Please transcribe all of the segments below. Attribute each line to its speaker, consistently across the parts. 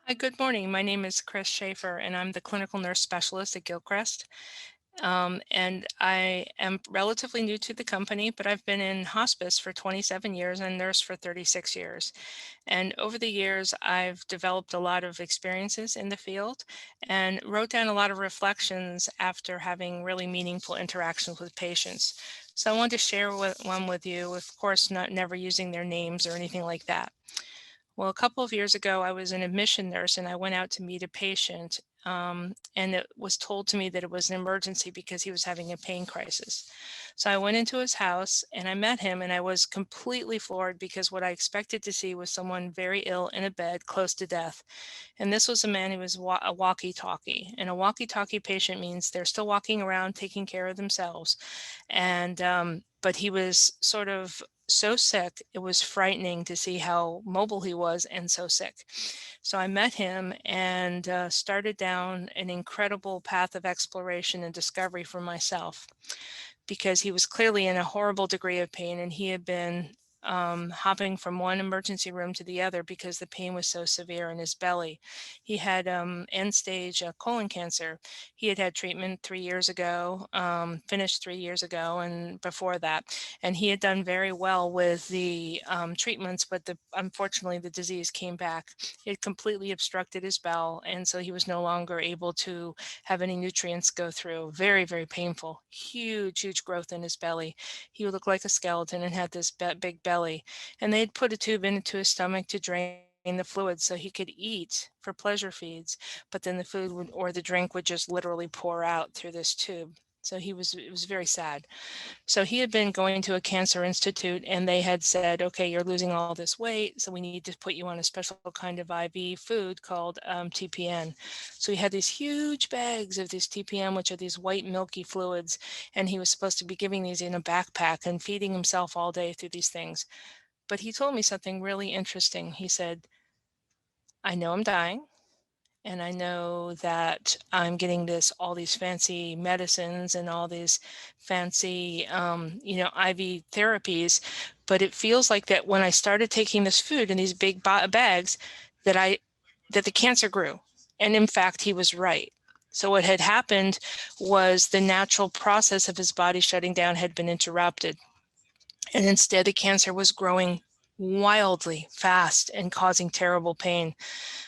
Speaker 1: Hi, good morning. My name is Chris Schaeffer, and I'm the clinical nurse specialist at Gilchrist. And I am relatively new to the company, but I've been in hospice for 27 years and nurse for 36 years. And over the years, I've developed a lot of experiences in the field and wrote down a lot of reflections after having really meaningful interactions with patients. So I wanted to share one with you, of course, not never using their names or anything like that. Well, a couple of years ago, I was an admission nurse and I went out to meet a patient. And it was told to me that it was an emergency because he was having a pain crisis. So I went into his house and I met him, and I was completely floored because what I expected to see was someone very ill in a bed, close to death. And this was a man who was a walkie-talkie. And a walkie-talkie patient means they're still walking around, taking care of themselves. But he was sort of so sick, it was frightening to see how mobile he was and so sick. So I met him and started down an incredible path of exploration and discovery for myself, because he was clearly in a horrible degree of pain, and he had been hopping from one emergency room to the other because the pain was so severe in his belly. He had end stage colon cancer. He had had treatment 3 years ago, finished 3 years ago, and before that. And he had done very well with the treatments, but unfortunately the disease came back. It completely obstructed his bowel, and so he was no longer able to have any nutrients go through. Very, very painful. Huge, huge growth in his belly. He would look like a skeleton and had this big belly. And they'd put a tube into his stomach to drain the fluid so he could eat for pleasure feeds, but then the food would, or the drink would just literally pour out through this tube. So it was very sad. So he had been going to a cancer institute, and they had said, okay, you're losing all this weight, so we need to put you on a special kind of IV food called TPN. So he had these huge bags of this TPN, which are these white milky fluids, and he was supposed to be giving these in a backpack and feeding himself all day through these things. But he told me something really interesting. He said, I know I'm dying, and I know that I'm getting all these fancy medicines and all these fancy, IV therapies, but it feels like that when I started taking this food in these big bags, that that the cancer grew. And in fact, he was right. So what had happened was the natural process of his body shutting down had been interrupted. And instead, the cancer was growing wildly fast and causing terrible pain.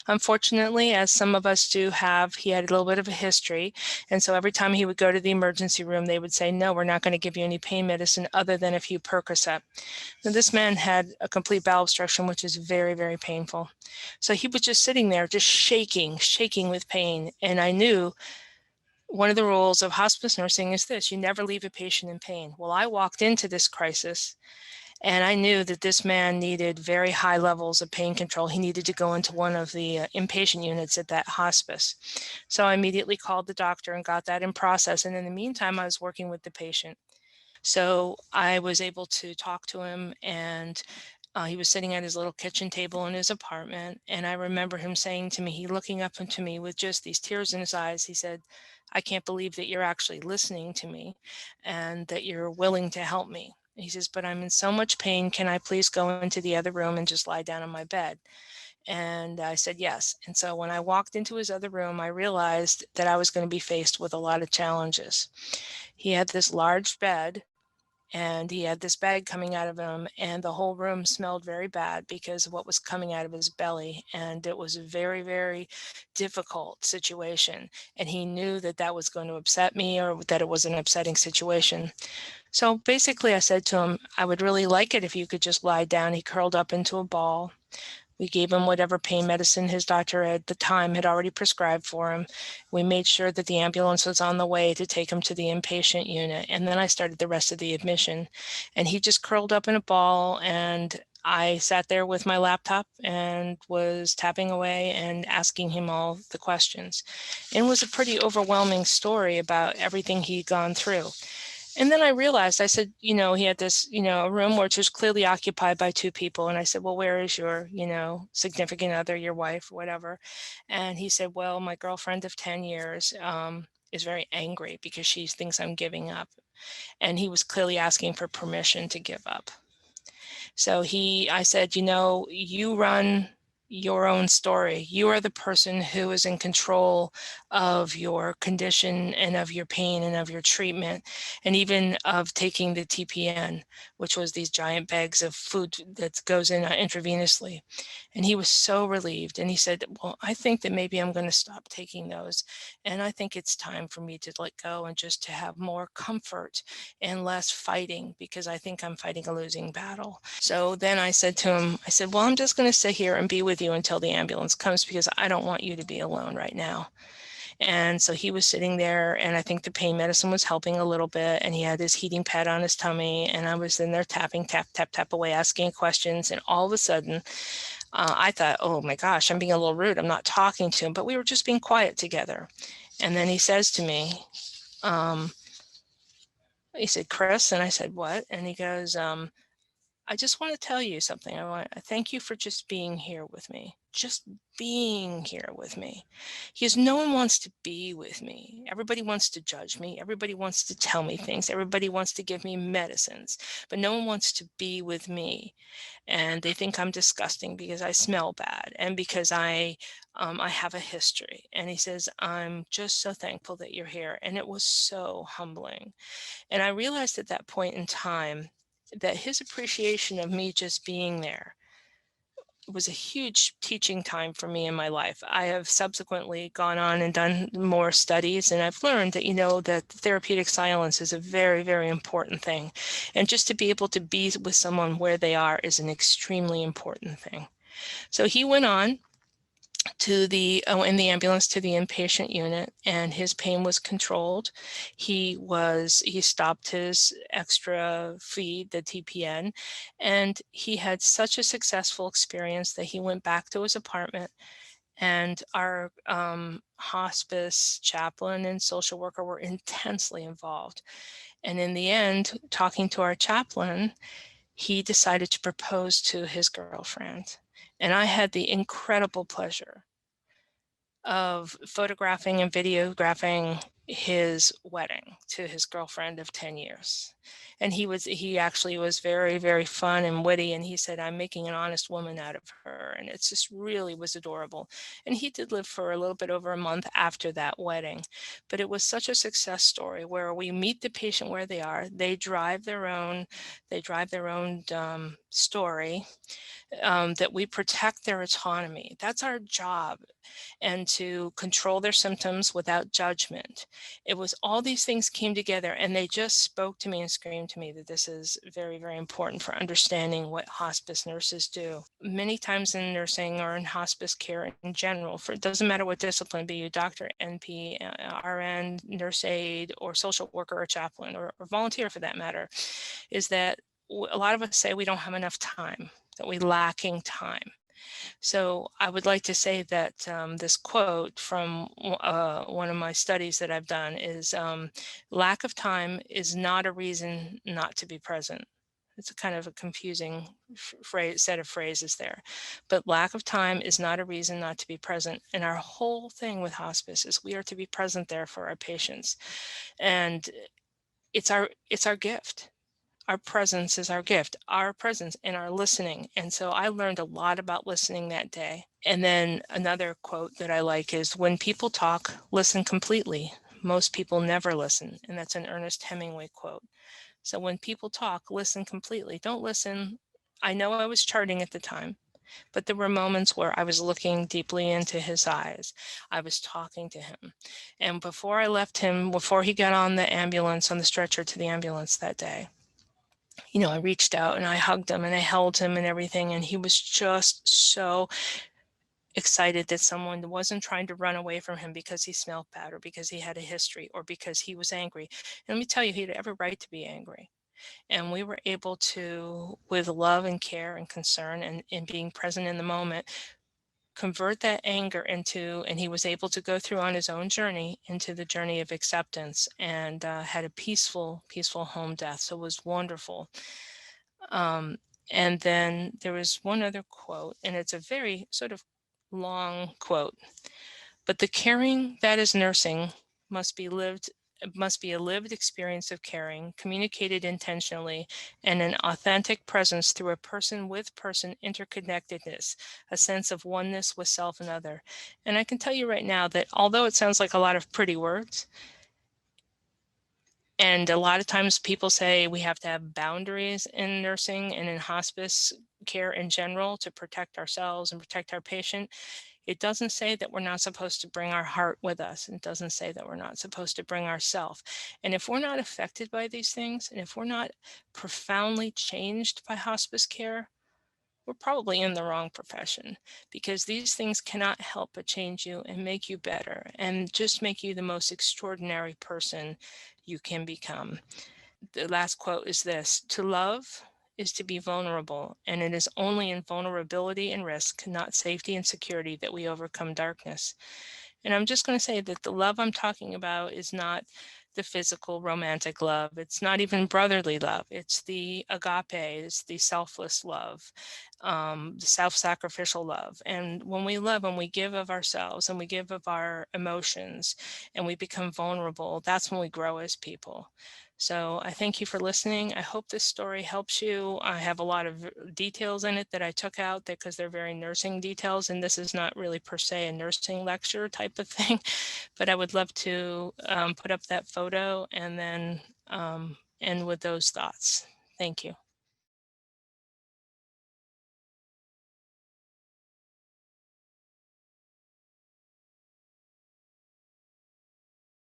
Speaker 1: Unfortunately, as some of us do have, he had a little bit of a history. And so every time he would go to the emergency room, they would say, no, we're not going to give you any pain medicine other than a few Percocet. Now, this man had a complete bowel obstruction, which is very, very painful. So he was just sitting there, just shaking with pain. And I knew one of the rules of hospice nursing is this: you never leave a patient in pain. Well, I walked into this crisis and I knew that this man needed very high levels of pain control. He needed to go into one of the inpatient units at that hospice. So I immediately called the doctor and got that in process. And in the meantime, I was working with the patient. So I was able to talk to him, and he was sitting at his little kitchen table in his apartment. And I remember him saying to me, he looking up into me with just these tears in his eyes. He said, I can't believe that you're actually listening to me and that you're willing to help me. He says, but I'm in so much pain. Can I please go into the other room and just lie down on my bed? And I said, yes. And so when I walked into his other room, I realized that I was going to be faced with a lot of challenges. He had this large bed, and he had this bag coming out of him, and the whole room smelled very bad because of what was coming out of his belly. And it was a very, very difficult situation. And he knew that that was going to upset me, or that it was an upsetting situation. So basically I said to him, I would really like it if you could just lie down. He curled up into a ball. We gave him whatever pain medicine his doctor at the time had already prescribed for him. We made sure that the ambulance was on the way to take him to the inpatient unit. And then I started the rest of the admission. And he just curled up in a ball, and I sat there with my laptop and was tapping away and asking him all the questions. And it was a pretty overwhelming story about everything he'd gone through. And then I realized, I said, he had this, a room which was clearly occupied by two people. And I said, well, where is your, significant other, your wife, whatever? And he said, well, my girlfriend of 10 years is very angry because she thinks I'm giving up. And he was clearly asking for permission to give up. So I said, you run your own story. You are the person who is in control of your condition and of your pain and of your treatment, and even of taking the TPN, which was these giant bags of food that goes in intravenously. And he was so relieved. And he said, well, I think that maybe I'm going to stop taking those. And I think it's time for me to let go and just to have more comfort and less fighting, because I think I'm fighting a losing battle. So then I said to him, I said, well, I'm just going to sit here and be with you until the ambulance comes, because I don't want you to be alone right now. And so he was sitting there, and I think the pain medicine was helping a little bit, and he had his heating pad on his tummy, and I was in there tapping, tap, tap, tap away, asking questions. And all of a sudden, I thought, oh my gosh, I'm being a little rude. I'm not talking to him, but we were just being quiet together. And then he says to me, he said, Chris, and I said, what? And he goes, I just want to tell you something. I thank you for just being here with me. Just being here with me. Because no one wants to be with me. Everybody wants to judge me. Everybody wants to tell me things. Everybody wants to give me medicines, but no one wants to be with me. And they think I'm disgusting because I smell bad and because I have a history. And he says, I'm just so thankful that you're here. And it was so humbling. And I realized at that point in time that his appreciation of me just being there was a huge teaching time for me in my life. I have subsequently gone on and done more studies, and I've learned that, that therapeutic silence is a very, very important thing. And just to be able to be with someone where they are is an extremely important thing. So he went on to in the ambulance to the inpatient unit, and his pain was controlled. He stopped his extra feed, the TPN, and he had such a successful experience that he went back to his apartment, and our hospice chaplain and social worker were intensely involved. And in the end, talking to our chaplain, he decided to propose to his girlfriend. And I had the incredible pleasure of photographing and videographing his wedding to his girlfriend of 10 years. And he actually was very, very fun and witty. And he said, I'm making an honest woman out of her. And it just really was adorable. And he did live for a little bit over a month after that wedding. But it was such a success story where we meet the patient where they are. They drive their own story, that we protect their autonomy. That's our job, and to control their symptoms without judgment. It was all these things came together, and they just spoke to me and screamed to me that this is very, very important for understanding what hospice nurses do. Many times in nursing or in hospice care in general, it doesn't matter what discipline, be you doctor, NP, RN, nurse aide, or social worker or chaplain, or volunteer for that matter, is that a lot of us say we don't have enough time, that we're lacking time. So I would like to say that this quote from one of my studies that I've done is, lack of time is not a reason not to be present. It's a kind of a confusing set of phrases there, but lack of time is not a reason not to be present. And our whole thing with hospice is we are to be present there for our patients, and it's our gift. Our presence is our gift, our presence and our listening. And so I learned a lot about listening that day. And then another quote that I like is, when people talk, listen completely. Most people never listen. And that's an Ernest Hemingway quote. So when people talk, listen completely. Don't listen. I know I was charting at the time, but there were moments where I was looking deeply into his eyes. I was talking to him. And before I left him, before he got on the ambulance, on the stretcher to the ambulance that day, I reached out and I hugged him and I held him and everything. And he was just so excited that someone wasn't trying to run away from him because he smelled bad or because he had a history or because he was angry. And let me tell you, he had every right to be angry. And we were able to, with love and care and concern and being present in the moment, convert that anger into, and he was able to go through on his own journey into the journey of acceptance, and had a peaceful, peaceful home death. So it was wonderful. Um, and then there was one other quote, and it's a very sort of long quote, but the caring that is nursing must be lived It must be a lived experience of caring, communicated intentionally, and an authentic presence through a person with person interconnectedness, a sense of oneness with self and other. And I can tell you right now that although it sounds like a lot of pretty words, and a lot of times people say we have to have boundaries in nursing and in hospice care in general to protect ourselves and protect our patient. It doesn't say that we're not supposed to bring our heart with us. It doesn't say that we're not supposed to bring ourself. And if we're not affected by these things, and if we're not profoundly changed by hospice care, we're probably in the wrong profession, because these things cannot help but change you and make you better and just make you the most extraordinary person you can become. The last quote is this: to love is to be vulnerable, and it is only in vulnerability and risk, not safety and security, that we overcome darkness. And I'm just going to say that the love I'm talking about is not the physical romantic love. It's not even brotherly love. It's the agape, it's the selfless love, the self-sacrificial love. And when we love and we give of ourselves and we give of our emotions and we become vulnerable, that's when we grow as people. So I thank you for listening. I hope this story helps you. I have a lot of details in it that I took out because they're very nursing details, and this is not really per se a nursing lecture type of thing, but I would love to put up that photo and then end with those thoughts. Thank you.